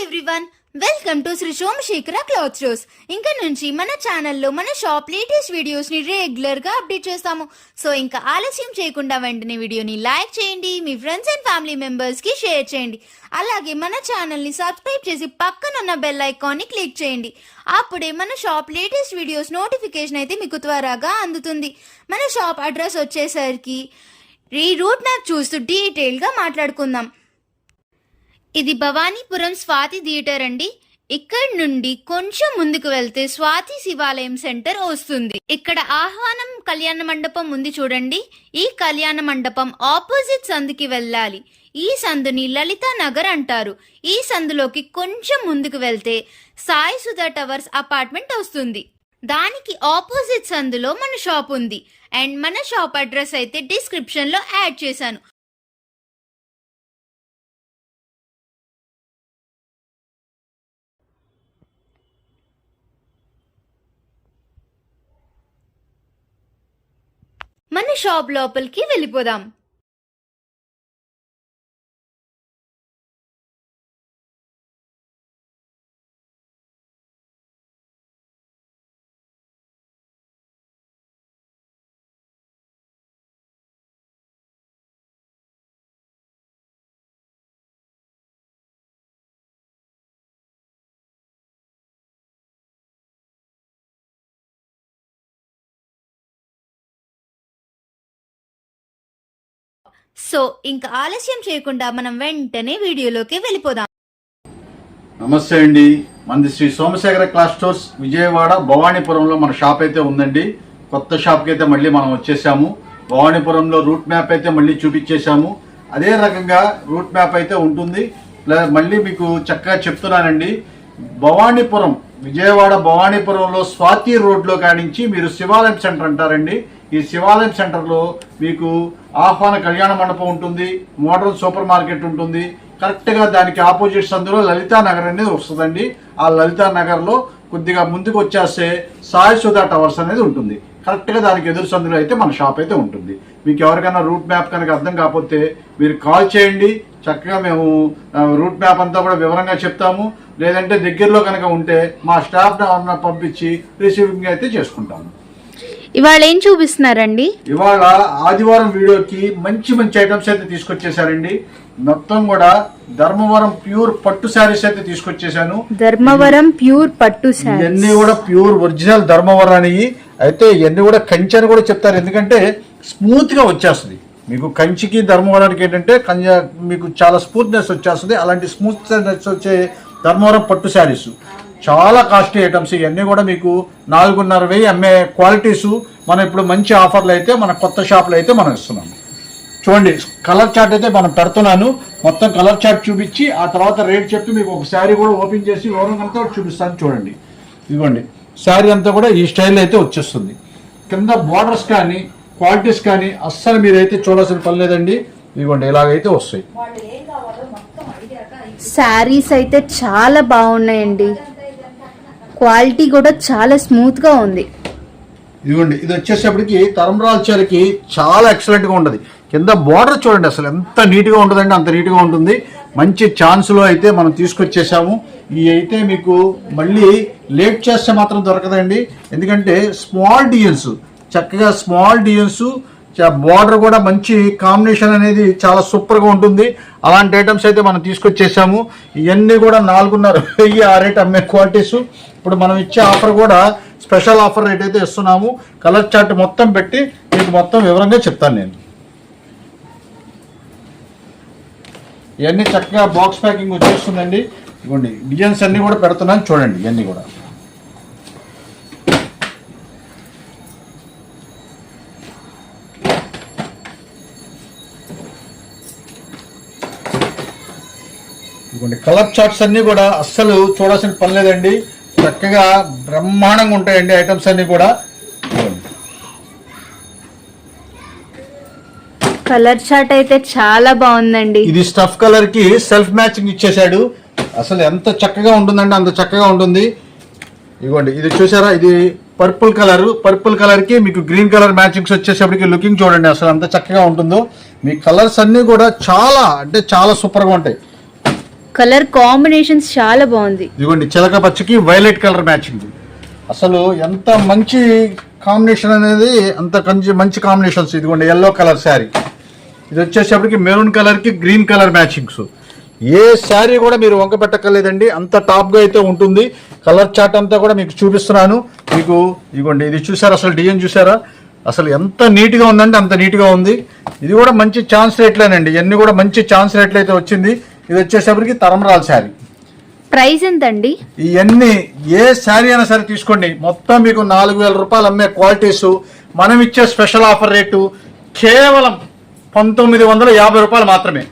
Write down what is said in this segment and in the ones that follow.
Everyone, welcome to Shri Somashekara cloth stores. ఇంకా నుంచి మన ఛానల్లో మన షాప్ లేటెస్ట్ వీడియోస్ ని రెగ్యులర్ గా అప్డేట్ చేస్తాము. సో ఇంకా ఆలస్యం చేయకుండా వెంటనే వీడియోని లైక్ చేయండి, మీ ఫ్రెండ్స్ అండ్ ఫ్యామిలీ మెంబర్స్ కి షేర్ చేయండి. అలాగే మన ఛానల్ ని సబ్స్క్రైబ్ చేసి పక్కన ఉన్న బెల్ ఐకాన్ ని క్లిక్ చేయండి. అప్పుడే మన షాప్ లేటెస్ట్ వీడియోస్ నోటిఫికేషన్ అయితే మీకు త్వరగా అందుతుంది. మన షాప్ అడ్రస్ వచ్చేసరికి ఈ రూట్ మ్యాప్ చూస్తూ డీటెయిల్ గా మాట్లాడుకుందాం. ఇది భవానీపురం స్వాతి థియేటర్ అండి. ఇక్కడ నుండి కొంచెం ముందుకు వెళ్తే స్వాతి శివాలయం సెంటర్ వస్తుంది. ఇక్కడ ఆహ్వానం కళ్యాణ మండపం ఉంది చూడండి. ఈ కళ్యాణ మండపం ఆపోజిట్ సందుకి వెళ్ళాలి. ఈ సందుని లలితా నగర్ అంటారు. ఈ సందులోకి కొంచెం ముందుకు వెళ్తే సాయి సుధా టవర్స్ అపార్ట్మెంట్ వస్తుంది. దానికి ఆపోజిట్ సందులో మన షాప్ ఉంది. అండ్ మన షాప్ అడ్రస్ అయితే డిస్క్రిప్షన్ లో యాడ్ చేశాను. మన షాప్ లోపలికి వెళ్ళిపోదాం. సో ఇంకా ఆలస్యం చేయకుండా మనం వెంటనే వీడియోలోకి వెళ్ళిపోదాం. నమస్తే అండి, మనది శ్రీ సోమశేఖర క్లాత్ స్టోర్స్ విజయవాడ భవానీపురంలో మన షాప్ అయితే ఉందండి. కొత్త షాప్కి అయితే మళ్ళీ మనం వచ్చేసాము. భవానీపురంలో రూట్ మ్యాప్ అయితే మళ్ళీ చూపించేశాము. అదే రకంగా రూట్ మ్యాప్ అయితే ఉంటుంది. మళ్ళీ మీకు చక్కగా చెప్తున్నానండి. భవానీపురం విజయవాడ భవానీపురంలో స్వాతి రోడ్లో కానించి మీరు శివాలయం సెంటర్ అంటారండి. ఈ శివాలయం సెంటర్లో మీకు ఆహ్వాన కళ్యాణ మండపం ఉంటుంది, మోడర్న్ సూపర్ మార్కెట్ ఉంటుంది. కరెక్ట్గా దానికి ఆపోజిట్ సందులో లలితా నగర్ అనేది వస్తుందండి. ఆ లలితా నగర్లో కొద్దిగా ముందుకు వచ్చేస్తే సాయి సుధా టవర్స్ అనేది ఉంటుంది. కరెక్ట్గా దానికి ఎదురు సందులో అయితే మన షాప్ అయితే ఉంటుంది. మీకు ఎవరికైనా రూట్ మ్యాప్ కనుక అర్థం కాకపోతే మీరు కాల్ చేయండి. చక్కగా మేము రూట్ మ్యాప్ అంతా కూడా వివరంగా చెప్తాము. లేదంటే దగ్గరలో కనుక ఉంటే మా స్టాఫ్ పంపించి రిసీవింగ్ అయితే చేసుకుంటాము. ఇవాళ ఏం చూపిస్తున్నారండి? ఇవాళ ఆదివారం వీడియోకి మంచి మంచి ఐటమ్స్ అయితే తీసుకొచ్చేసారండి. మొత్తం కూడా ధర్మవరం ప్యూర్ పట్టు శారీస్ అయితే తీసుకొచ్చేసాను. ధర్మవరం ప్యూర్ పట్టు శారీస్ ఇవన్నీ కూడా ప్యూర్ ఒరిజినల్ ధర్మవరాన్ని. అయితే ఇవన్నీ కూడా కంచి అని కూడా చెప్తారు, ఎందుకంటే స్మూత్ గా వచ్చేస్తుంది. మీకు కంచికి ధర్మవరానికి ఏంటంటే మీకు చాలా స్మూత్నెస్ వచ్చేస్తుంది. అలాంటి స్మూత్నెస్ వచ్చే ధర్మవరం పట్టు శారీస్ చాలా కాస్ట్లీ ఐటమ్స్. ఇవన్నీ కూడా మీకు 4,500 అమ్మే క్వాలిటీస్. మనం ఇప్పుడు మంచి ఆఫర్లు అయితే మన కొత్త షాప్లో అయితే మనం ఇస్తున్నాము. చూడండి, కలర్ చార్ట్ అయితే మనం పెడుతున్నాను. మొత్తం కలర్ చార్ట్ చూపించి ఆ తర్వాత రేట్ చెప్పి మీకు ఒక శారీ కూడా ఓపెన్ చేసి వివరంగా చూపిస్తాను. చూడండి, ఇదిగోండి శారీ అంతా కూడా ఈ స్టైల్ అయితే వచ్చేస్తుంది. కింద బార్డర్స్ కానీ క్వాలిటీస్ కానీ అస్సలు మీరైతే చూడాల్సిన పని లేదండి. ఇదిగోండి ఇలాగైతే వస్తాయి. శారీస్ అయితే చాలా బాగున్నాయండి. క్వాలిటీ కూడా చాలా స్మూత్ గా ఉంది. ఇదిగోండి, ఇది వచ్చేసేపటికి తరంరాల్ చీరకి చాలా ఎక్సలెంట్ గా ఉంటుంది. కింద బార్డర్ చూడండి, అసలు ఎంత నీట్ గా ఉంటుందండి, అంత నీట్ గా ఉంటుంది. మంచి ఛాన్స్ లో అయితే మనం తీసుకొచ్చేసాము. ఇవి అయితే మీకు మళ్ళీ లేట్ చేస్తే మాత్రం దొరకదండి. ఎందుకంటే స్మాల్ డిజైన్స్, చక్కగా స్మాల్ డిజైన్స్, బార్డర్ కూడా మంచి కాంబినేషన్ అనేది చాలా సూపర్గా ఉంటుంది. అలాంటి ఐటమ్స్ అయితే మనం తీసుకొచ్చేసాము. ఇవన్నీ కూడా 4,500 ఆ రేట్ అమ్మే క్వాలిటీస్. ఇప్పుడు మనం ఇచ్చే ఆఫర్ కూడా స్పెషల్ ఆఫర్ రేట్ అయితే ఇస్తున్నాము. కలర్ చార్ట్ మొత్తం పెట్టి మీకు మొత్తం వివరంగా చెప్తాను నేను. ఇవన్నీ చక్కగా బాక్స్ ప్యాకింగ్ వచ్చేస్తుందండి. ఇవ్వండి డిజైన్స్ అన్నీ కూడా పెడుతున్నాను చూడండి. ఇవన్నీ కూడా కలర్ చార్ట్స్ అన్ని కూడా అస్సలు చూడాల్సిన పని లేదండి. చక్కగా బ్రహ్మాండంగా ఉంటాయండి ఐటమ్స్ అన్ని కూడా. కలర్ చార్ట్ అయితే చాలా బాగుందండి. ఇది స్టఫ్ కలర్ కి సెల్ఫ్ మ్యాచింగ్ ఇచ్చేసాడు. అసలు ఎంత చక్కగా ఉంటుందండి, అంత చక్కగా ఉంటుంది. ఇదిగోండి, ఇది చూసారా, ఇది పర్పుల్ కలర్. పర్పుల్ కలర్ కి మీకు గ్రీన్ కలర్ మ్యాచింగ్స్ వచ్చేసరికి లుకింగ్ చూడండి అసలు ఎంత చక్కగా ఉంటుందో. మీ కలర్స్ అన్ని కూడా చాలా అంటే చాలా సూపర్ గా ఉంటాయి. కలర్ కాంబినేషన్స్ చాలా బాగుంది. ఇదిగోండి చిలక పచ్చకి వైలెట్ కలర్ మ్యాచింగ్. అసలు ఎంత మంచి కాంబినేషన్ అనేది, అంత మంచి కాంబినేషన్స్. ఇదిగోండి ఎల్లో కలర్ శారీ, ఇది వచ్చేసప్పటికి మెరూన్ కలర్కి గ్రీన్ కలర్ మ్యాచింగ్స్. ఏ శారీ కూడా మీరు వంక పెట్టక్కర్లేదండి, అంత టాప్గా అయితే ఉంటుంది. కలర్ చార్ట్ అంతా కూడా మీకు చూపిస్తున్నాను. మీకు ఇదిగోండి ఇది చూసారా, అసలు డిజైన్ చూసారా, అసలు ఎంత నీట్గా ఉందంటే అంత నీట్గా ఉంది. ఇది కూడా మంచి ఛాన్స్ రేట్లేనండి, ఇవన్నీ కూడా మంచి ఛాన్స్ రేట్లు అయితే వచ్చింది. ఇది వచ్చేసప్పటికి తరంరాల శారీ. ప్రైస్ ఎంత అండి? ఇవన్నీ ఏ శారీ అయినా సరే తీసుకోండి, మొత్తం మీకు 4,000 రూపాయలు అమ్మే క్వాలిటీస్. మనం ఇచ్చే స్పెషల్ ఆఫర్ రేటు కేవలం 1,950 రూపాయలు మాత్రమే.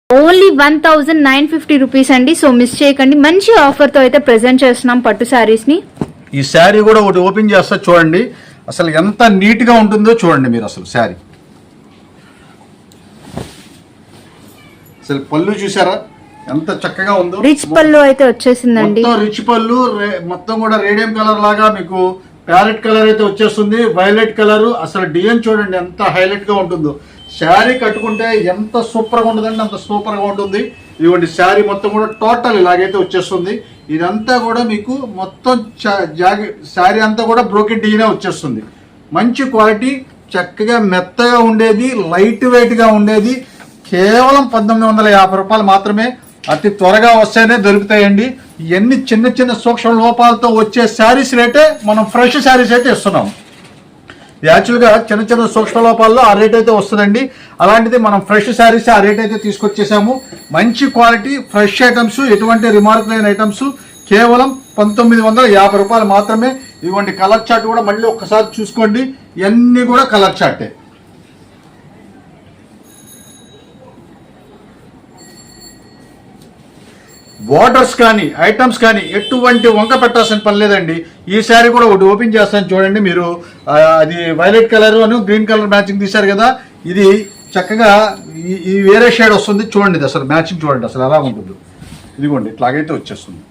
ఓన్లీ 1,950 రూపీస్ అండి. సో మిస్ చేయకండి, మంచి ఆఫర్ తో అయితే ప్రెజెంట్ చేస్తున్నాం పట్టు శారీస్ ని. ఈ శారీ కూడా ఒకటి ఓపెన్ చేస్తా చూడండి, అసలు ఎంత నీట్ గా ఉంటుందో చూడండి మీరు. అసలు శారీ అసలు పళ్ళు చూసారా ఎంత చక్కగా ఉందో. రిచ్ పళ్ళు అయితే వచ్చేసిందండి, రిచ్ పళ్ళు మొత్తం కూడా రేడియం కలర్ లాగా మీకు ప్యారెట్ కలర్ అయితే వచ్చేస్తుంది, వైలెట్ కలర్. అసలు డిజైన్ చూడండి ఎంత హైలైట్ గా ఉంటుందో. శారీ కట్టుకుంటే ఎంత సూపర్ గా ఉంటుందంటే అంత సూపర్ గా ఉంటుంది. ఇదిగోండి శారీ మొత్తం కూడా టోటల్ ఇలాగైతే వచ్చేస్తుంది. ఇదంతా కూడా మీకు మొత్తం శారీ అంతా కూడా బ్రోకెట్ డిజైన్ వచ్చేస్తుంది. మంచి క్వాలిటీ, చక్కగా మెత్తగా ఉండేది, లైట్ వెయిట్ గా ఉండేది. కేవలం 1,950 రూపాయలు మాత్రమే. అతి త్వరగా వస్తేనే దొరుకుతాయండి. ఇవన్నీ చిన్న చిన్న సూక్ష్మ లోపాలతో వచ్చే శారీస్ రేటే మనం ఫ్రెష్ శారీస్ అయితే ఇస్తున్నాం. యాక్చువల్గా చిన్న చిన్న సూక్ష్మ లోపాల్లో ఆ రేట్ అయితే వస్తుందండి. అలాంటిది మనం ఫ్రెష్ శారీస్ ఆ రేట్ అయితే తీసుకొచ్చేసాము. మంచి క్వాలిటీ ఫ్రెష్ ఐటమ్స్, ఎటువంటి రిమార్క్ లేని ఐటమ్స్ కేవలం 1,950 రూపాయలు మాత్రమే. ఇవ్వండి కలర్ చార్ట్ కూడా మళ్ళీ ఒక్కసారి చూసుకోండి, ఇవన్నీ కూడా కలర్ చార్టే. బార్డర్స్ కానీ ఐటమ్స్ కానీ ఎటువంటి వంక పెట్టాల్సిన పని లేదండి. ఈ శారీ కూడా ఒకటి ఓపెన్ చేస్తాను చూడండి మీరు. అది వైలెట్ కలర్ అని గ్రీన్ కలర్ మ్యాచింగ్ తీశారు కదా, ఇది చక్కగా ఈ వేరే షేడ్ వస్తుంది చూడండి. ఇది అసలు మ్యాచింగ్ చూడండి అసలు ఎలా ఉంటుందో. ఇదిగోండి ఇట్లాగైతే వచ్చేస్తుంది,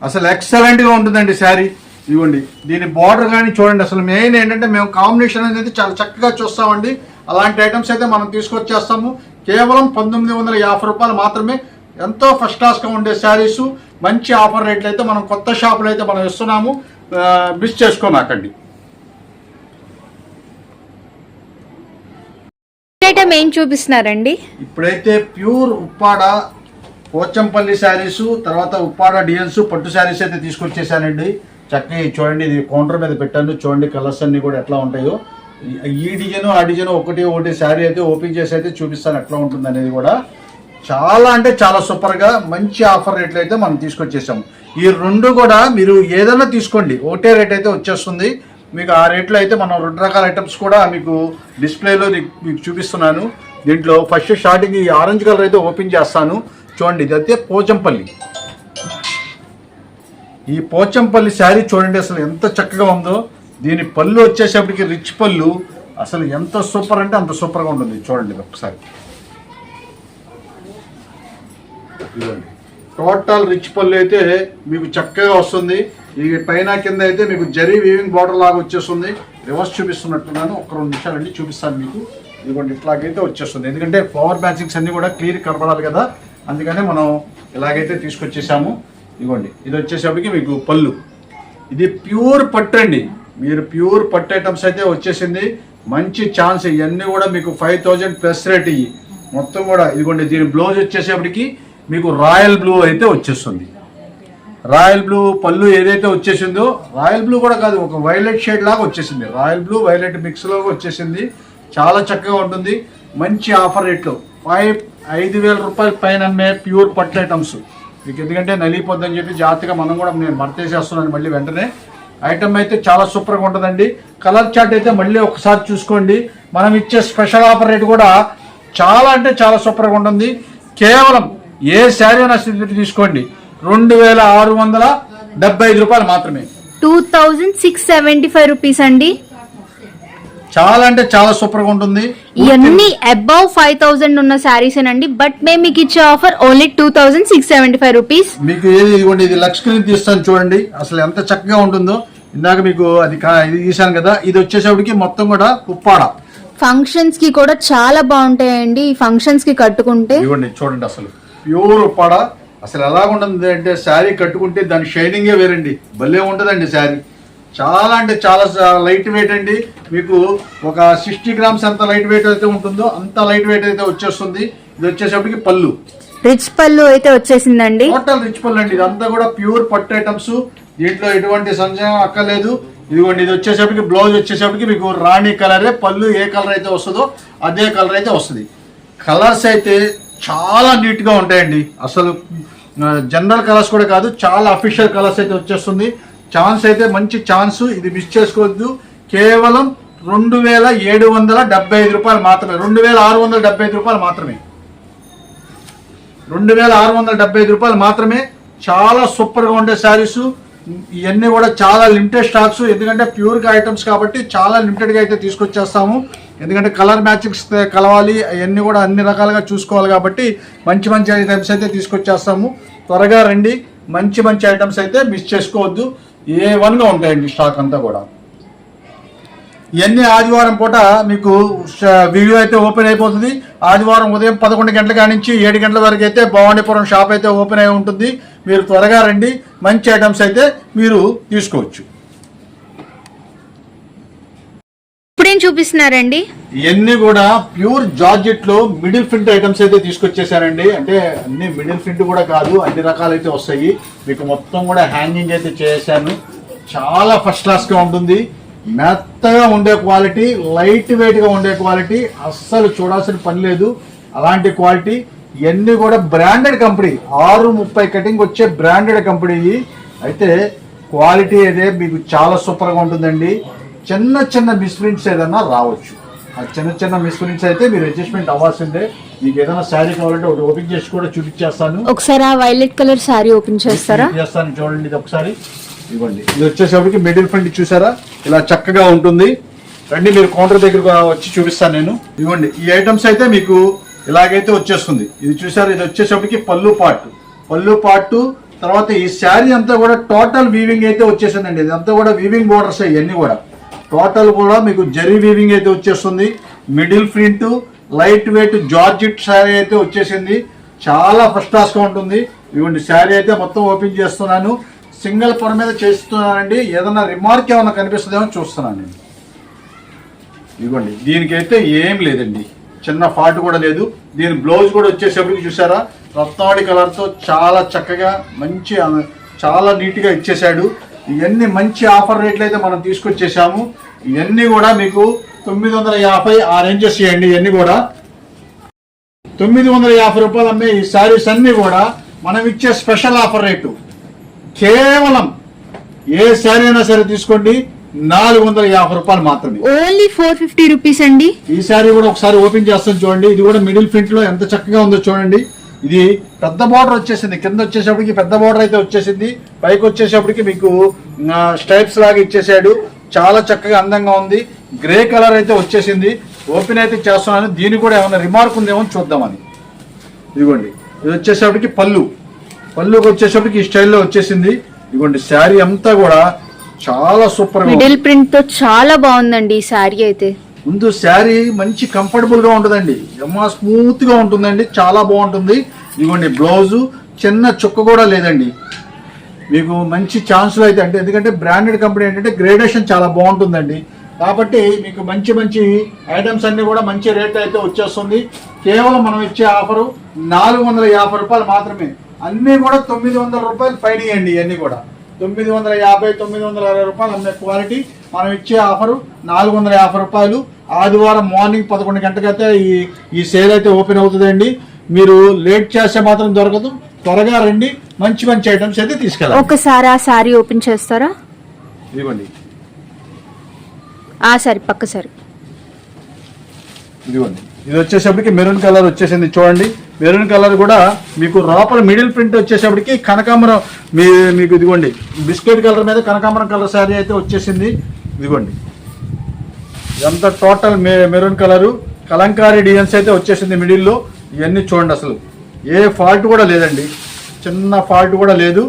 అసలు ఎక్సలెంట్గా ఉంటుందండి శారీ. ఇదిగోండి దీని బార్డర్ కానీ చూడండి. అసలు మెయిన్ ఏంటంటే మేము కాంబినేషన్ అనేది చాలా చక్కగా చూస్తామండి. అలాంటి ఐటమ్స్ అయితే మనం తీసుకొచ్చేస్తాము. కేవలం 1,950 రూపాయలు మాత్రమే. ఎంతో ఫస్ట్ క్లాస్గా ఉండే శారీస్, మంచి ఆఫర్ రేట్లు అయితే మనం కొత్త షాపులో అయితే మనం ఇస్తున్నాము. మిస్ చేసుకోమాకండి. ఐటమ్ ఏం చూపిస్తున్నారండి? ఇప్పుడైతే ప్యూర్ ఉప్పాడ పోచంపల్లి శారీస్, తర్వాత ఉప్పాడ డిజైన్స్ పట్టు శారీస్ అయితే తీసుకొచ్చేసానండి. చక్కగా చూడండి, ఇది కౌంటర్ మీద పెట్టాను చూడండి. కలర్స్ అన్ని కూడా ఎట్లా ఉంటాయో, ఈ డిజైన్ ఆ డిజైన్ ఒకటి శారీ అయితే ఓపెన్ చేసి అయితే చూపిస్తాను ఎట్లా ఉంటుంది అనేది కూడా. చాలా అంటే చాలా సూపర్గా మంచి ఆఫర్ రేట్లు అయితే మనం తీసుకొచ్చేసాము. ఈ రెండు కూడా మీరు ఏదైనా తీసుకోండి ఒకటే రేట్ అయితే వచ్చేస్తుంది మీకు. ఆ రేట్లో అయితే మనం 2 రకాల ఐటమ్స్ కూడా మీకు డిస్ప్లేలో మీకు చూపిస్తున్నాను. దీంట్లో ఫస్ట్ స్టార్టింగ్ ఈ ఆరెంజ్ కలర్ అయితే ఓపెన్ చేస్తాను చూడండి. ఇది అయితే పోచంపల్లి. ఈ పోచంపల్లి శారీ చూడండి అసలు ఎంత చక్కగా ఉందో. దీని పళ్ళు వచ్చేసేపటికి రిచ్ పళ్ళు, అసలు ఎంత సూపర్ అంటే అంత సూపర్గా ఉంటుంది చూడండి ఒకసారి. ఇదిగోండి టోటల్ రిచ్ పళ్ళు అయితే మీకు చక్కగా వస్తుంది. ఈ పైన కింద అయితే మీకు జరీ వీవింగ్ బార్డర్ లాగా వచ్చేస్తుంది. రివర్స్ చూపిస్తున్నట్టున్నాను, ఒక 2 నిమిషాలండి చూపిస్తాను మీకు. ఇదిగోండి ఇట్లాగైతే వచ్చేస్తుంది, ఎందుకంటే ఫ్లవర్ మ్యాచింగ్స్ అన్ని కూడా క్లియర్ కనపడాలి కదా, అందుకనే మనం ఇలాగైతే తీసుకొచ్చేసాము. ఇదిగోండి ఇది వచ్చేసరికి మీకు పళ్ళు. ఇది ప్యూర్ పట్టు అండి, మీరు ప్యూర్ పట్టు ఐటమ్స్ అయితే వచ్చేసింది. మంచి ఛాన్స్. ఇవన్నీ కూడా మీకు 5,000 ప్లస్ రేట్ ఇవి మొత్తం కూడా. ఇదిగోండి దీని బ్లౌజ్ వచ్చేసేపటికి మీకు రాయల్ బ్లూ అయితే వచ్చేస్తుంది. రాయల్ బ్లూ పళ్ళు ఏదైతే వచ్చేసిందో, రాయల్ బ్లూ కూడా కాదు, ఒక వైలెట్ షేడ్ లాగా వచ్చేసింది. రాయల్ బ్లూ వైలెట్ మిక్స్లో వచ్చేసింది. చాలా చక్కగా ఉంటుంది. మంచి ఆఫర్ రేట్లో 5,000 రూపాయల పైన అమ్మే ప్యూర్ పట్టు ఐటమ్స్ మీకు. ఎందుకంటే నలిగిపోద్దని చెప్పి జాగ్రత్తగా మనం కూడా నేను మడతేసేస్తున్నాను మళ్ళీ వెంటనే. ఐటమ్ అయితే చాలా సూపర్గా ఉంటుందండి. కలర్ చార్ట్ అయితే మళ్ళీ ఒకసారి చూసుకోండి. మనం ఇచ్చే స్పెషల్ ఆఫర్ రేట్ కూడా చాలా అంటే చాలా సూపర్గా ఉంటుంది. కేవలం ఏ శారీ అయినా తీసుకోండి 2,675 రూపాయలు మాత్రమే. 2,675 రూపీస్ అండి. చాలా అంటే చాలా సూపర్ గా ఉంటుంది. ఇవన్నీ అబౌవ్ 5,000 ఉన్న శారీస్ అండి. బట్ మేము మీకు ఇచ్చే ఆఫర్ ఓన్లీ 2,675 రూపీస్. మీకు ఏది ఇవ్వండి, ఇది లక్ష స్క్రీన్ తీస్తాను చూడండి అసలు ఎంత చక్కగా ఉంటుందో. ఇందాక మీకు అది ఇది తీసాను కదా, ఇది వచ్చేసరికి మొత్తం కూడా ఉప్పాడ ఫంక్షన్స్ కి కూడా చాలా బాగుంటాయండి. ఈ ఫంక్షన్స్ కి కట్టుకుంటే ఇవ్వండి చూడండి అసలు ప్యూర్ ఉప్పాడ. అసలు ఎలా ఉంటుంది అంటే శారీ కట్టుకుంటే దాని షైనింగే వేరండి, భలే ఉంటుందండి శారీ. చాలా అంటే చాలా లైట్ వెయిట్ అండి. మీకు ఒక 60 గ్రామ్స్ ఎంత లైట్ వెయిట్ అయితే ఉంటుందో అంత లైట్ వెయిట్ అయితే వచ్చేస్తుంది. ఇది వచ్చేసరికి పళ్ళు, రిచ్ పళ్ళు అయితే వచ్చేసిందండి. టోటల్ రిచ్ పళ్ళు అండి. ఇదంతా కూడా ప్యూర్ పట్టు ఐటమ్స్, దీంట్లో ఎటువంటి సంశయం అక్కర్లేదు. ఇదిగోండి, ఇది వచ్చేసరికి బ్లౌజ్ వచ్చేసరికి మీకు రాణి కలరే, పళ్ళు ఏ కలర్ అయితే వస్తుందో అదే కలర్ అయితే వస్తుంది. కలర్స్ అయితే చాలా నీట్గా ఉంటాయండి. అసలు జనరల్ కలర్స్ కూడా కాదు, చాలా అఫీషియల్ కలర్స్ అయితే వచ్చేస్తుంది. ఛాన్స్ అయితే మంచి ఛాన్స్, ఇది మిస్ చేసుకోవద్దు. కేవలం 2775 రూపాయలు మాత్రమే, 2675 రూపాయలు మాత్రమే, 2675 రూపాయలు మాత్రమే. చాలా సూపర్గా ఉండే శారీస్. ఇవన్నీ కూడా చాలా లిమిటెడ్ స్టాక్స్, ఎందుకంటే ప్యూర్గా ఐటమ్స్ కాబట్టి చాలా లిమిటెడ్గా అయితే తీసుకొచ్చేస్తాము. ఎందుకంటే కలర్ మ్యాచింగ్స్ కలవాలి, అవన్నీ కూడా అన్ని రకాలుగా చూసుకోవాలి కాబట్టి మంచి మంచి ఐటమ్స్ అయితే తీసుకొచ్చేస్తాము. త్వరగా రండి, మంచి మంచి ఐటమ్స్ అయితే మిస్ చేసుకోవద్దు. A1గా ఉంటాయండి స్టాక్ అంతా కూడా. ఇవన్నీ ఆదివారం పూట మీకు వీడియో అయితే ఓపెన్ అయిపోతుంది. ఆదివారం ఉదయం 11 గంటల కాడి నుంచి 7 గంటల వరకు అయితే భవానీపురం షాప్ అయితే ఓపెన్ అయి ఉంటుంది. మీరు త్వరగా రండి, మంచి ఐటమ్స్ అయితే మీరు తీసుకోవచ్చు. ఇప్పుడు ఏం చూపిస్తున్నారండి? ఇవన్నీ కూడా ప్యూర్ జార్జెట్ లో మిడిల్ ప్రింట్ ఐటమ్స్ అయితే తీసుకొచ్చేసారండి. అంటే అన్ని మిడిల్ ప్రింట్ కూడా కాదు, అన్ని రకాలు అయితే వస్తాయి. మీకు మొత్తం కూడా హ్యాంగింగ్ అయితే చేశాను. చాలా ఫస్ట్ క్లాస్ గా ఉంటుంది, మెత్తగా ఉండే క్వాలిటీ, లైట్ వెయిట్ గా ఉండే క్వాలిటీ, అస్సలు చూడాల్సిన పని లేదు. అలాంటి క్వాలిటీ. ఇవన్నీ కూడా బ్రాండెడ్ కంపెనీ, 630 కటింగ్ వచ్చే బ్రాండెడ్ కంపెనీ. అయితే క్వాలిటీ అయితే మీకు చాలా సూపర్ గా ఉంటుందండి. చిన్న చిన్న మిస్ప్రింట్స్ ఏదైనా రావచ్చు, ఆ చిన్న చిన్న మిస్ప్రింట్స్ అయితే మీరు అడ్జస్ట్మెంట్ అవ్వాల్సిందే. మీకు ఏదైనా శారీ కావాలంటే ఒకటి ఓపెన్ చేసి కూడా చూపించేస్తాను. ఒకసారి ఆ వైలెట్ కలర్ శారీ ఓపెన్ చేస్తారా? చేస్తాను, చూడండి. ఇది ఒకసారి ఇవ్వండి. ఇది వచ్చేసరికి మిడిల్ ఫ్రంట్ చూసారా, ఇలా చక్కగా ఉంటుంది. రండి, మీరు కౌంటర్ దగ్గర వచ్చి చూపిస్తాను నేను. ఇవ్వండి, ఈ ఐటమ్స్ అయితే మీకు ఇలాగైతే వచ్చేస్తుంది. ఇది చూసారు, ఇది వచ్చేసరికి పళ్ళు పార్ట్. తర్వాత ఈ శారీ అంతా కూడా టోటల్ వీవింగ్ అయితే వచ్చేసిందండి. ఇదంతా కూడా వీవింగ్ బోర్డర్స్, ఇవన్నీ కూడా టోటల్ కూడా మీకు జరీ వీవింగ్ అయితే వచ్చేస్తుంది. Middle print, light weight georgette sari అయితే వచ్చేసింది. చాలా ఫస్ట్ క్లాస్ గా ఉంటుంది. ఇవ్వండి, శారీ అయితే మొత్తం ఓపెన్ చేస్తున్నాను. సింగిల్ పొర మీద చేస్తున్నానండి. ఏదైనా రిమార్క్ ఏమైనా కనిపిస్తుందేమో చూస్తున్నాను నేను. ఇవ్వండి, దీనికైతే ఏం లేదండి, చిన్న ఫాల్ట్ కూడా లేదు. దీని బ్లౌజ్ కూడా వచ్చేసరికి చూసారా, రత్నావళి కలర్తో చాలా చక్కగా మంచి చాలా నీట్గా ఇచ్చేసాడు. ఇవన్నీ మంచి ఆఫర్ రేట్లు అయితే మనం తీసుకొచ్చేసాము. ఇవన్నీ కూడా మీకు 950 ఆ రేంజెస్ చేయండి. ఇవన్నీ కూడా 950 రూపాయలు అమ్మే ఈ శారీస్ అన్ని కూడా మనం ఇచ్చే స్పెషల్ ఆఫర్ రేటు. కేవలం ఏ శారీ అయినా సరే తీసుకోండి, 450 రూపాయలు మాత్రమే. ఓన్లీ 450 రూపీస్ అండి. ఈ శారీ కూడా ఒకసారి ఓపెన్ చేస్తాను చూడండి. ఇది కూడా మిడిల్ ప్రింట్ లో ఎంత చక్కగా ఉందో చూడండి. ఇది పెద్ద బార్డర్ వచ్చేసింది, కింద వచ్చేసప్పటికి పెద్ద బార్డర్ అయితే వచ్చేసింది, పైకి వచ్చేసప్పటికి మీకు స్టైప్స్ లాగా ఇచ్చేసాడు. చాలా చక్కగా అందంగా ఉంది. గ్రే కలర్ అయితే వచ్చేసింది. ఓపెన్ అయితే చేస్తున్నాను. దీనికి కూడా ఏమైనా రిమార్క్ ఉందేమో చూద్దామని. ఇదిగోండి, ఇది వచ్చేసప్పటికి పళ్ళుకి వచ్చేసప్పటికి ఈ స్టైల్లో వచ్చేసింది. ఇదిగోండి, శారీ అంతా కూడా చాలా సూపర్ గా మిడిల్ ప్రింట్ తో చాలా బాగుందండి ఈ శారీ అయితే. ముందు శారీ మంచి కంఫర్టబుల్ గా ఉంటుందండి, స్మూత్ గా ఉంటుందండి, చాలా బాగుంటుంది. ఇదిగోండి, బ్లౌజు చిన్న చుక్క కూడా లేదండి. మీకు మంచి ఛాన్స్లో అయితే, అంటే ఎందుకంటే బ్రాండెడ్ కంపెనీ ఏంటంటే గ్రేడేషన్ చాలా బాగుంటుందండి. కాబట్టి మీకు మంచి మంచి ఐటమ్స్ అన్ని కూడా మంచి రేట్ అయితే వచ్చేస్తుంది. కేవలం మనం ఇచ్చే ఆఫరు 450 రూపాయలు మాత్రమే. అన్నీ కూడా 900 రూపాయలు పైన ఇవ్వండి. ఇవన్నీ కూడా 950, 960 రూపాయలు అమ్మే క్వాలిటీ. మనం ఇచ్చే ఆఫరు 450 రూపాయలు. ఆదివారం మార్నింగ్ 11 గంటలకైతే ఈ సేల్ అయితే ఓపెన్ అవుతుందండి. మీరు లేట్ చేస్తే మాత్రం దొరకదు. త్వరగా రండి, మంచి మంచి ఐటమ్స్ అయితే తీసుకెళ్ళాలి. ఒకసారి ఆ శారీ ఓపెన్ చేస్తారా? ఇదిగోండి, ఆ సారీ పక్క సారీ. ఇదిగోండి, ఇది వచ్చేసప్పటికి మెరూన్ కలర్ వచ్చేసింది చూడండి. మెరూన్ కలర్ కూడా మీకు లోపల మిడిల్ ప్రింట్ వచ్చేసప్పటికి కనకాంబరం, మీకు ఇదిగోండి బిస్కెట్ కలర్ మీద కనకాంబరం కలర్ శారీ అయితే వచ్చేసింది. ఇదిగోండి, ఇదంతా total maroon colour, Kalamkari designs అయితే వచ్చేసింది మిడిల్లో. ఇవన్నీ చూడండి, అసలు ఏ ఫాల్ట్ కూడా లేదండి, చిన్న ఫాల్ట్ కూడా లేదు.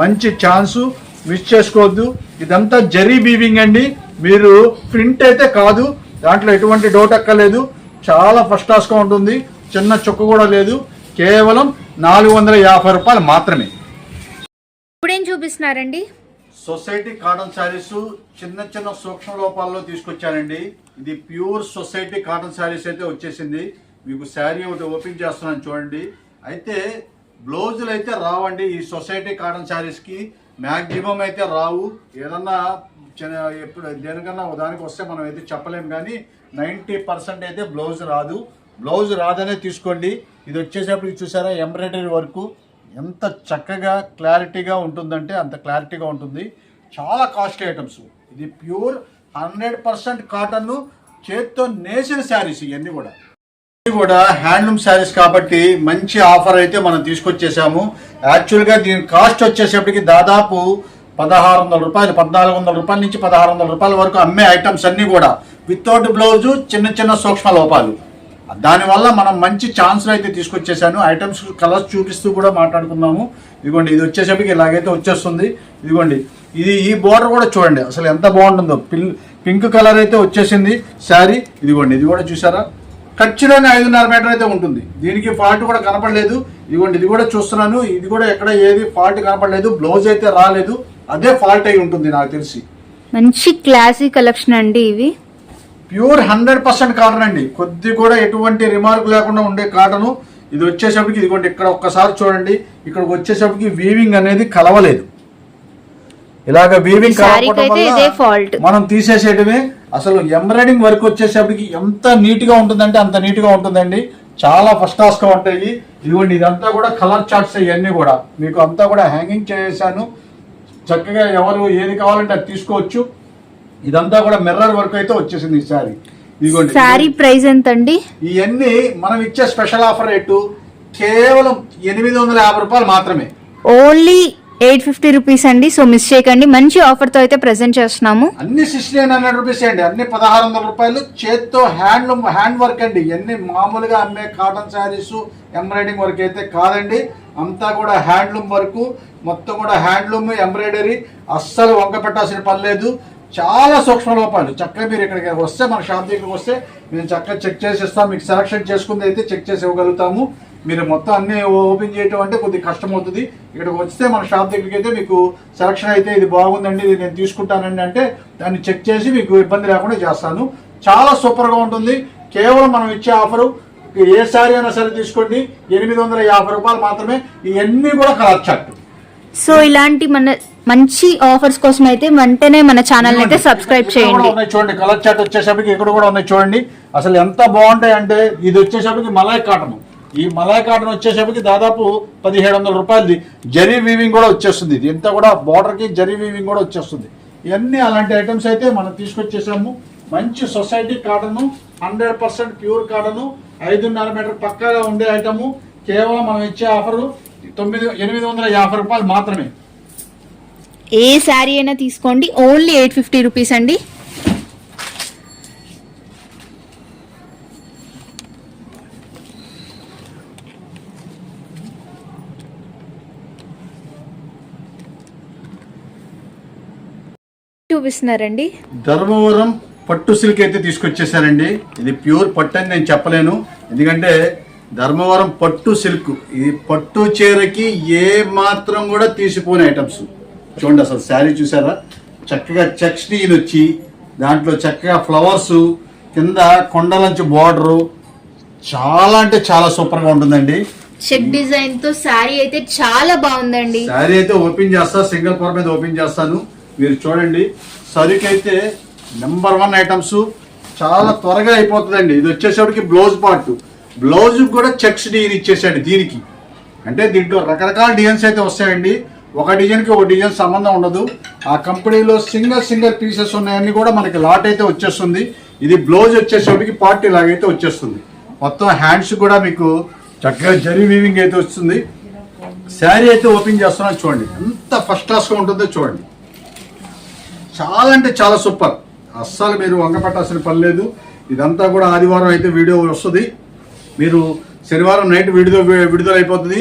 మంచి ఛాన్సు, మిస్ చేసుకోవద్దు. ఇదంతా జరీ వీవింగ్ అండి, మీరు ప్రింట్ అయితే కాదు, దాంట్లో ఎటువంటి డౌట్ అక్కర్లేదు. చాలా ఫస్ట్ క్లాస్గా ఉంటుంది, చిన్న చుక్క కూడా లేదు. కేవలం 450 రూపాయలు మాత్రమే. ఇప్పుడేం చూపిస్తున్నారండి? సొసైటీ కాటన్ శారీస్ చిన్న చిన్న సూక్ష్మ లోపాల్లో తీసుకొచ్చానండి. ఇది ప్యూర్ సొసైటీ కాటన్ శారీస్ అయితే వచ్చేసింది. మీకు శారీ ఒకటి ఓపెన్ చేస్తున్నాను చూడండి. అయితే బ్లౌజులు అయితే రావండి ఈ సొసైటీ కాటన్ శారీస్కి, మ్యాక్సిమం అయితే రావు. ఏదన్నా ఎప్పుడు దేనికన్నా దానికి వస్తే మనం అయితే చెప్పలేము, కానీ 90% అయితే బ్లౌజ్ రాదు. బ్లౌజ్ రాదనే తీసుకోండి. ఇది వచ్చేసేపటికి చూసారా ఎంబ్రాయిడరీ వర్క్ ఎంత చక్కగా క్లారిటీగా ఉంటుందంటే అంత క్లారిటీగా ఉంటుంది. చాలా కాస్ట్లీ ఐటమ్స్. ఇది ప్యూర్ 100% కాటన్ చేత్తో నేసిన శారీస్. ఇవన్నీ కూడా హ్యాండ్లూమ్ శారీస్ కాబట్టి మంచి ఆఫర్ అయితే మనం తీసుకొచ్చేసాము. యాక్చువల్గా దీని కాస్ట్ వచ్చేసేపటికి దాదాపు 1600 రూపాయలు, 1400 రూపాయల నుంచి 1600 రూపాయల వరకు అమ్మే ఐటమ్స్ అన్నీ కూడా వితౌట్ బ్లౌజు, చిన్న చిన్న సూక్ష్మ లోపాలు. దానివల్ల మనం మంచి ఛాన్స్లు అయితే తీసుకొచ్చేసాను. ఐటమ్స్ కలర్స్ చూపిస్తూ కూడా మాట్లాడుకున్నాము. ఇదిగోండి, ఇది వచ్చేసరికి ఇలాగైతే వచ్చేస్తుంది. ఇదిగోండి, ఈ బోర్డర్ కూడా చూడండి అసలు ఎంత బాగుంటుందో. పింక్ కలర్ అయితే వచ్చేసింది శారీ. ఇదిగోండి, ఇది కూడా చూసారా ఖచ్చితంగా 5.5 మీటర్ అయితే ఉంటుంది. దీనికి ఫాల్ట్ కూడా కనపడలేదు. ఇదిగోండి, ఇది కూడా చూస్తున్నాను. ఇది కూడా ఎక్కడ ఏది ఫాల్ట్ కనపడలేదు. బ్లౌజ్ అయితే రాలేదు. అదే ఫాల్ట్ అయి ఉంటుంది నాకు తెలిసి. మంచి క్లాసీ కలెక్షన్ అండి. ఇవి ప్యూర్ 100% కాటన్ అండి. కొద్ది కూడా ఎటువంటి రిమార్క్ లేకుండా ఉండే కాటను. ఇది వచ్చేసరికి ఇదిగోండి ఇక్కడ ఒక్కసారి చూడండి. ఇక్కడికి వచ్చేసరికి వీవింగ్ అనేది కలవలేదు. ఇలాగ వీవింగ్ కలవకపోవడం మనం తీసేసేయడమే. అసలు ఎంబ్రాయిడింగ్ వర్క్ వచ్చేసరికి ఎంత నీట్ గా ఉంటుందంటే అంత నీట్ గా ఉంటుందండి. చాలా ఫస్ట్ క్లాస్ గా ఉంటాయి. ఇదిగోండి, ఇదంతా కూడా కలర్ చార్ట్స్ ఇవన్నీ కూడా మీకు అంతా కూడా హ్యాంగింగ్ చేశాను. చక్కగా ఎవరు ఏది కావాలంటే అది తీసుకోవచ్చు. ఇదంతా కూడా మిర్రర్ వర్క్ అయితే వచ్చేసింది ఈ శారీ. ఇదిగోండి, శారీ ప్రైస్ ఎంత అండి? ఇవన్నీ మనం ఇచ్చే స్పెషల్ ఆఫర్ రేటు కేవలం 850 రూపాయలు మాత్రమే. ఓన్లీ 850 రూపీస్ అండి. సో మిస్ చేయకండి. మంచి ఆఫర్ తో అయితే ప్రెజెంట్ చేస్తున్నాము. అన్ని 1600 రూపీస్ అండి. అన్ని 1600 రూపాయలు. చేత్తో హ్యాండ్ వర్క్ అండి. ఇవన్నీ మామూలుగా అమ్మే కాటన్ శారీస్ ఎంబ్రాయిడింగ్ వర్క్ అయితే కాదండి. అంతా కూడా హ్యాండ్లూమ్ వర్క్. మొత్తం కూడా హ్యాండ్లూమ్ ఎంబ్రాయిడరీ. అస్సలు వంక పెట్టాల్సిన పని లేదు. చాలా సూక్ష్మ లోపాలు. చక్కగా మీరు ఇక్కడికి వస్తే మన షాప్ దగ్గరికి వస్తే మేము చక్కగా చెక్ చేసి ఇస్తాం. మీకు సెలక్షన్ చేసుకుంది అయితే చెక్ చేసి ఇవ్వగలుగుతాము. మీరు మొత్తం అన్ని ఓపెన్ చేయడం అంటే కొద్దిగా కష్టం అవుతుంది. ఇక్కడికి వస్తే మన షాప్ దగ్గరికి అయితే మీకు సెలక్షన్ అయితే ఇది బాగుందండి, ఇది నేను తీసుకుంటానండి అంటే దాన్ని చెక్ చేసి మీకు ఇబ్బంది లేకుండా చేస్తాను. చాలా సూపర్గా ఉంటుంది. కేవలం మనం ఇచ్చే ఆఫరు ఏ శారీ అయినా సరే తీసుకోండి, 850 రూపాయలు మాత్రమే. ఇవన్నీ కూడా కలర్ చార్ట్. సో ఇలాంటి మంచి ఆఫర్స్ కోసం అయితే వెంటనే మన ఛానల్ అయితే సబ్స్క్రైబ్ చేయండి. చూడండి, కలర్ చార్ట్ వచ్చేసరికి ఇక్కడ కూడా ఉన్నాయి చూడండి. అసలు ఎంత బాగుంటాయి అంటే ఇది వచ్చేసరికి మలాయ్ కాటన్. ఈ మలాయ్ కాటన్ వచ్చేసరికి దాదాపు 1700 రూపాయలది. జరీ వీవింగ్ కూడా వచ్చేస్తుంది. ఇది ఎంత కూడా బార్డర్ కి జరీ వీవింగ్ కూడా వచ్చేస్తుంది. ఇవన్నీ అలాంటి ఐటమ్స్ అయితే మనం తీసుకొచ్చేసాము. మంచి society cotton, 100% pure cotton, 5.5 metre పక్కాగా ఉండే ఐటము. కేవలం మనం ఇచ్చే ఆఫరు 850 రూపాయలు మాత్రమే. ఏ శారీ అయినా తీసుకోండి. ఓన్లీ 850 రూపీస్ అండి. చూపిస్తున్నారండి. ధర్మవరం పట్టు సిల్క్ అయితే తీసుకొచ్చేసారండి. ఇది ప్యూర్ పట్టు అని నేను చెప్పలేను, ఎందుకంటే ధర్మవరం పట్టు సిల్క్. ఇది పట్టు చీరకి ఏ మాత్రం కూడా తీసిపోని ఐటమ్స్. చూడండి, అసలు శారీ చూసారా? చక్కగా చెక్ స్టీల్ వచ్చి దాంట్లో చక్కగా ఫ్లవర్స్ కింద కొండలంచి బార్డరు. చాలా అంటే చాలా సూపర్ గా ఉంటుందండి. చెక్ డిజైన్ తో శారీ అయితే చాలా బాగుందండి. శారీ అయితే ఓపెన్ చేస్తా, సింగిల్ కవర్ మీద ఓపెన్ చేస్తాను. మీరు చూడండి, సరికి అయితే నెంబర్ 1 ఐటమ్స్. చాలా త్వరగా అయిపోతుందండి. ఇది వచ్చేసరికి బ్లౌజ్ పార్ట్. బ్లౌజ్ కూడా చెక్స్ డిజైన్ ఇచ్చేసాడు దీనికి. అంటే దీంట్లో రకరకాల డిజైన్స్ అయితే వస్తాయండి. ఒక డిజైన్కి ఒక డిజైన్ సంబంధం ఉండదు. ఆ కంపెనీలో సింగల్ పీసెస్ ఉన్నాయన్నీ కూడా మనకి లాట్ అయితే వచ్చేస్తుంది. ఇది బ్లౌజ్ వచ్చేసరికి పార్ట్ ఇలాగైతే వచ్చేస్తుంది. మొత్తం హ్యాండ్స్ కూడా మీకు చక్కగా జరీ వీవింగ్ అయితే వస్తుంది. శారీ అయితే ఓపెన్ చేస్తున్నాను చూడండి, ఎంత ఫస్ట్ క్లాస్గా ఉంటుందో చూడండి. చాలా అంటే చాలా సూపర్. అస్సలు మీరు వంక పెట్టాల్సిన పని లేదు. ఇదంతా కూడా ఆదివారం అయితే వీడియో వస్తుంది. మీరు శనివారం నైట్ విడుదల అయిపోతుంది.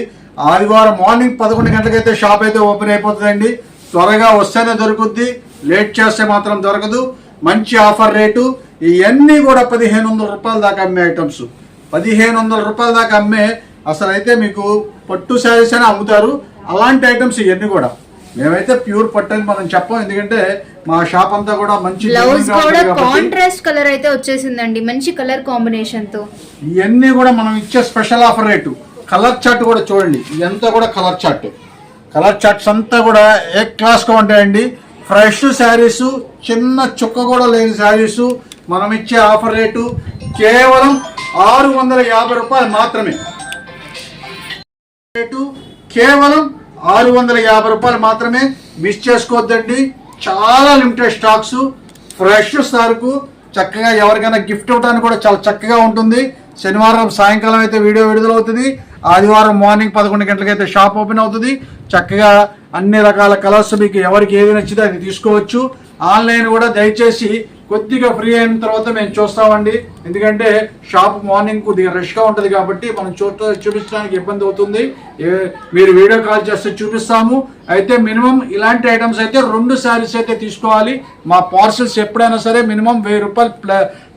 ఆదివారం మార్నింగ్ 11 గంటలకైతే షాప్ అయితే ఓపెన్ అయిపోతుందండి. త్వరగా వస్తేనే దొరుకుద్ది, లేట్ చేస్తే మాత్రం దొరకదు. మంచి ఆఫర్ రేటు. ఇవన్నీ కూడా 1500 రూపాయల దాకా అమ్మే ఐటమ్స్. 1500 రూపాయల దాకా అమ్మే అసలు అయితే మీకు పట్టు శారీస్ అని అమ్ముతారు. అలాంటి ఐటమ్స్ ఇవన్నీ కూడా మేమైతే ప్యూర్ పట్టు అని మనం చెప్పం, ఎందుకంటే మా షాప్ అంతా కూడా మంచి బ్లౌజ్ కూడా కాంట్రాస్ట్ కలర్ అయితే వచ్చేసిందండి, మంచి కలర్ కాంబినేషన్ తో. ఇవన్నీ కూడా మనం ఇచ్చే special offer rate. Colour chart కూడా చూడండి, ఇదంతా కూడా కలర్ చార్ట్. కలర్ చార్ట్స్ అంతా కూడా ఏ క్లాస్ గా ఉంటాయండి. ఫ్రెష్ శారీస్, చిన్న చుక్క కూడా లేని శారీస్. మనం ఇచ్చే ఆఫర్ రేటు కేవలం 650 రూపాయలు మాత్రమే. రేటు కేవలం 650 రూపాయలు మాత్రమే. మిస్ చేసుకోవద్దండి. చాలా లిమిటెడ్ స్టాక్స్, ఫ్రెష్ సరుకు. చక్కగా ఎవరికైనా గిఫ్ట్ ఇవ్వడానికి కూడా చాలా చక్కగా ఉంటుంది. శనివారం సాయంకాలం అయితే వీడియో విడుదలవుతుంది. ఆదివారం మార్నింగ్ 11 గంటలకైతే షాప్ ఓపెన్ అవుతుంది. చక్కగా అన్ని రకాల కలర్స్ మీకు ఎవరికి ఏది నచ్చితే అది తీసుకోవచ్చు. ఆన్లైన్ కూడా దయచేసి కొద్దిగా ఫ్రీ అయిన తర్వాత మేము చూస్తామండి, ఎందుకంటే షాప్ మార్నింగ్ కొద్దిగా రష్గా ఉంటుంది కాబట్టి మనం చూపించడానికి ఇబ్బంది అవుతుంది. మీరు వీడియో కాల్ చేస్తే చూపిస్తాము. అయితే మినిమం ఇలాంటి ఐటమ్స్ అయితే 2 శారీస్ అయితే తీసుకోవాలి. మా పార్సల్స్ ఎప్పుడైనా సరే మినిమం 1000 రూపాయలు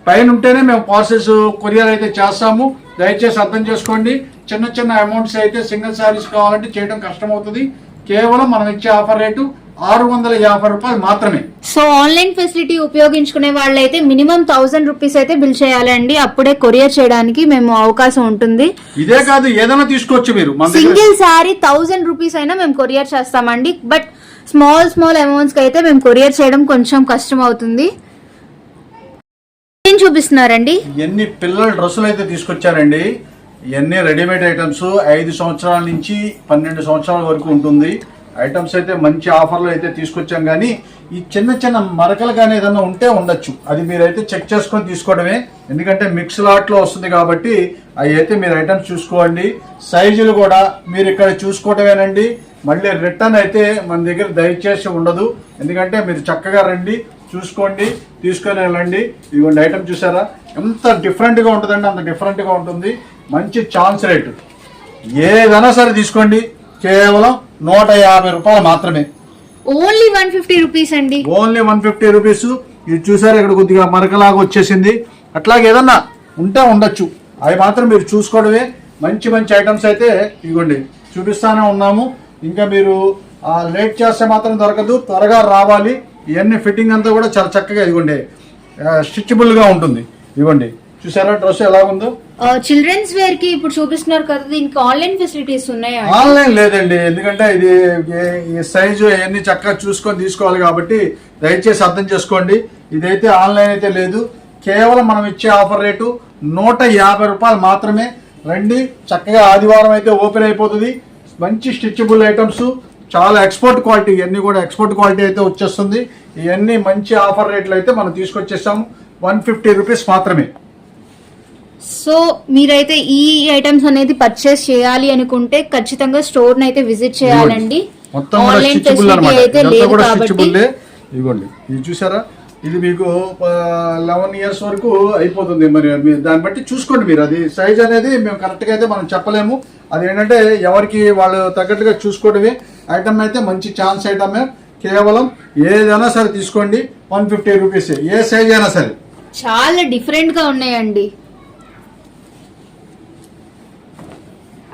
పైన ఉంటేనే మేము పార్సల్స్ కొరియర్ అయితే చేస్తాము. దయచేసి అర్థం చేసుకోండి. చిన్న చిన్న అమౌంట్స్ అయితే సింగిల్ శారీస్ కావాలంటే చేయడం కష్టం అవుతుంది. కేవలం మనం ఇచ్చే ఆఫర్ రేటు 650 రూపాయలు మాత్రమే. సో ఆన్లైన్ ఫెసిలిటీ ఉపయోగించుకునే వాళ్ళైతే మినిమం 1000 రూపీస్ అయితే బిల్ చేయాలండి, అప్పుడే కొరియర్ చేయడానికి మేము అవకాశం ఉంటుంది. ఇదే కాదు, ఏదైనా తీసుకోవచ్చు మీరు. సింగిల్ శారీ 1000 రూపీస్ అయినా మేము కొరియర్ చేస్తామండి. బట్ స్మాల్ అమౌంట్స్ కి అయితే మేము కొరియర్ చేయడం కొంచెం కష్టం అవుతుంది. ఏం చూపిస్తున్నారండి? ఎన్ని పిల్లల డ్రెస్సులు అయితే తీసుకొచ్చారండి. ఇవన్నీ రెడీమేడ్ ఐటమ్స్. 5 సంవత్సరాల నుంచి 12 సంవత్సరాల వరకు ఉంటుంది. ఐటమ్స్ అయితే మంచి ఆఫర్లు అయితే తీసుకొచ్చాం. కానీ ఈ చిన్న చిన్న మరకలు కానీ ఏదైనా ఉంటే ఉండొచ్చు, అది మీరైతే చెక్ చేసుకొని తీసుకోవడమే. ఎందుకంటే మిక్స్ లాట్లో వస్తుంది కాబట్టి అవి అయితే మీరు ఐటమ్స్ చూసుకోండి. సైజులు కూడా మీరు ఇక్కడ చూసుకోవడమేనండి. మళ్ళీ రిటర్న్ అయితే మన దగ్గర దయచేసి ఉండదు, ఎందుకంటే మీరు చక్కగా రండి, చూసుకోండి, తీసుకొని వెళ్ళండి. ఇదిగోండి ఐటమ్ చూసారా, ఎంత డిఫరెంట్గా ఉంటుందండి, అంత డిఫరెంట్గా ఉంటుంది. మంచి ఛాన్స్ రేటు. ఏదైనా సరే తీసుకోండి, కేవలం 150 రూపాయలు మాత్రమే. ఓన్లీ 150 రూపీస్ అండి, ఓన్లీ 150 రూపీస్. ఇది చూసారా, ఇక్కడ కొద్దిగా మరకలాగా వచ్చేసింది. అట్లాగే ఏదన్నా ఉంటే ఉండొచ్చు, అవి మాత్రం మీరు చూసుకోవడమే. మంచి మంచి ఐటమ్స్ అయితే ఇదిగోండి చూపిస్తానే ఉన్నాము. ఇంకా మీరు లేట్ చేస్తే మాత్రం దొరకదు, త్వరగా రావాలి. ఇవన్నీ ఫిట్టింగ్ అంతా కూడా చాలా చక్కగా ఇదిగోండి స్ట్రెచబుల్గా ఉంటుంది. ఇదిగోండి చూసారా డ్రెస్ ఎలా ఉందో. చిల్డ్రన్స్ వేర్ కి ఇప్పుడు చూపిస్తున్నారు కదా, దీనికి ఆన్లైన్ ఫెసిలిటీస్ ఉన్నాయా? ఆన్లైన్ లేదండి, ఎందుకంటే ఇది ఈ సైజు అవన్నీ చక్కగా చూసుకొని తీసుకోవాలి కాబట్టి దయచేసి అర్థం చేసుకోండి. ఇదైతే ఆన్లైన్ అయితే లేదు. కేవలం మనం ఇచ్చే ఆఫర్ రేటు 150 రూపాయలు మాత్రమే. రండి, చక్కగా ఆదివారం అయితే ఓపెన్ అయిపోతుంది. మంచి స్టిచబుల్ ఐటమ్స్, చాలా ఎక్స్పోర్ట్ క్వాలిటీ, ఇవన్నీ కూడా ఎక్స్పోర్ట్ క్వాలిటీ అయితే వచ్చేస్తుంది. ఇవన్నీ మంచి ఆఫర్ రేట్లు అయితే మనం తీసుకొచ్చేసాము. 150 రూపీస్ మాత్రమే. సో మీరైతే ఈ ఐటమ్స్ అనేది పర్చేస్ చేయాలి అనుకుంటే ఖచ్చితంగా స్టోర్ అయితే విజిట్ చేయాలండి. మొత్తం ఆన్లైన్ ఫెసిలిటీ అయితే లేదు కాబట్టి. ఇదిగోండి ఇది చూసారా, ఇది మీకు 11 ఇయర్స్ వరకు అయిపోతుంది. మరి దాన్ని బట్టి చూసుకోండి మీరు. అది సైజ్ అనేది మేము కరెక్ట్గా అయితే మనం చెప్పలేము. అది ఏంటంటే ఎవరికి వాళ్ళు తగ్గట్టుగా చూసుకోవడమే. ఐటమ్ అయితే మంచి ఛాన్స్ ఐటమే. కేవలం ఏదైనా సరే తీసుకోండి, 150 రూపీస్, ఏ సైజ్ అయినా సరే. చాలా డిఫరెంట్ గా ఉన్నాయండి.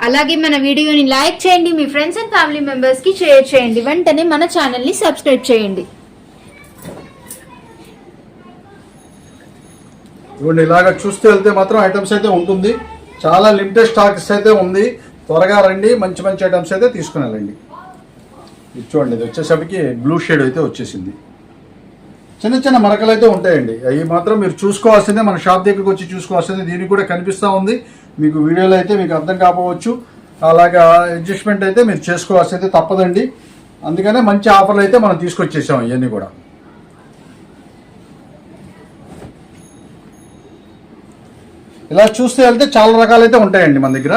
అలాగే మన వీడియోని లైక్ చేయండి, మీ ఫ్రెండ్స్ అండ్ ఫ్యామిలీ మెంబర్స్ కి షేర్ చేయండి, వెంటనే మన ఛానల్ ని సబ్స్క్రైబ్ చేయండి. ఇలాగా చూస్తూ వెళ్తే మాత్రం ఐటమ్స్ అయితే ఉంటుంది. చాలా లిమిటెడ్ స్టాక్స్ అయితే ఉంది. త్వరగా రండి, మంచి మంచి ఐటమ్స్ అయితే తీసుకుని వెళ్ళండి. ఇది చూడండి, ఇది వచ్చేసరికి బ్లూ షేడ్ అయితే వచ్చేసింది. చిన్న చిన్న మరకలు అయితే ఉంటాయండి, అవి మాత్రం మీరు చూసుకోవాల్సిందే. మన షాప్ దగ్గరికి వచ్చి చూసుకోవాల్సిందే. దీనికి కూడా కనిపిస్తూ ఉంది మీకు వీడియోలో అయితే, మీకు అర్థం కాకపోవచ్చు. అలాగా అడ్జస్ట్మెంట్ అయితే మీరు చేసుకోవాల్సిందే, తప్పదండి. అందుకనే మంచి ఆఫర్లు అయితే మనం తీసుకొచ్చేసాం. ఇవన్నీ కూడా ఇలా చూస్తే వెళ్తే చాలా రకాలైతే ఉంటాయండి మన దగ్గర.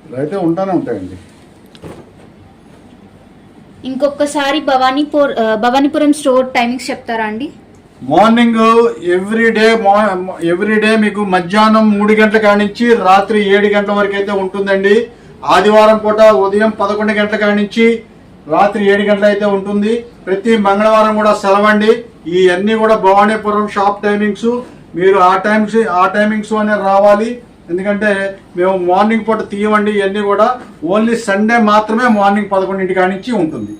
ఇలా అయితే ఉంటాయండి. ఇంకొకసారి భవానీపురం స్టోర్ టైమింగ్స్ చెప్తారా అండి? మార్నింగ్ ఎవ్రీడే మీకు మధ్యాహ్నం 3 గంటల కాడి నుంచి రాత్రి 7 గంటల వరకు అయితే ఉంటుందండి. ఆదివారం పూట ఉదయం 11 గంటల కాడి నుంచి రాత్రి 7 గంటలు అయితే ఉంటుంది. ప్రతి మంగళవారం కూడా సెలవండి. ఈ అన్ని కూడా భవానీపురం షాప్ టైమింగ్స్. మీరు ఆ టైమింగ్స్ అనే రావాలి. ఎందుకంటే మేము మార్నింగ్ పూట తీయమండి. ఇవన్నీ కూడా ఓన్లీ సండే మాత్రమే మార్నింగ్ 11 కానించి ఉంటుంది.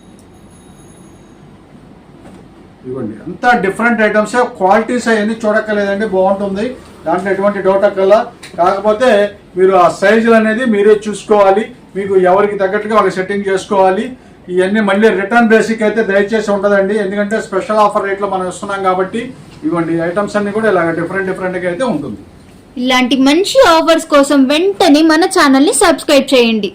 ఇవ్వండి అంతా డిఫరెంట్ ఐటమ్స్. క్వాలిటీస్ అవన్నీ చూడక్కర్లేదండి, బాగుంటుంది. దాంట్లో ఎటువంటి డౌట్ అక్కర్లా. కాకపోతే మీరు ఆ సైజులు అనేది మీరే చూసుకోవాలి. మీకు ఎవరికి తగ్గట్టుగా వాళ్ళకి సెట్టింగ్ చేసుకోవాలి. ఇవన్నీ మళ్ళీ రిటర్న్ బేసిక్ అయితే దయచేసి ఉంటుందండి. ఎందుకంటే స్పెషల్ ఆఫర్ రేట్లో మనం ఇస్తున్నాం కాబట్టి. ఇవ్వండి ఐటమ్స్ అన్ని కూడా ఇలాగ డిఫరెంట్గా అయితే ఉంటుంది. ఇలాంటి మంచి ఆఫర్స్ కోసం వెంటనే మన ఛానల్ ని సబ్స్క్రైబ్ చేయండి.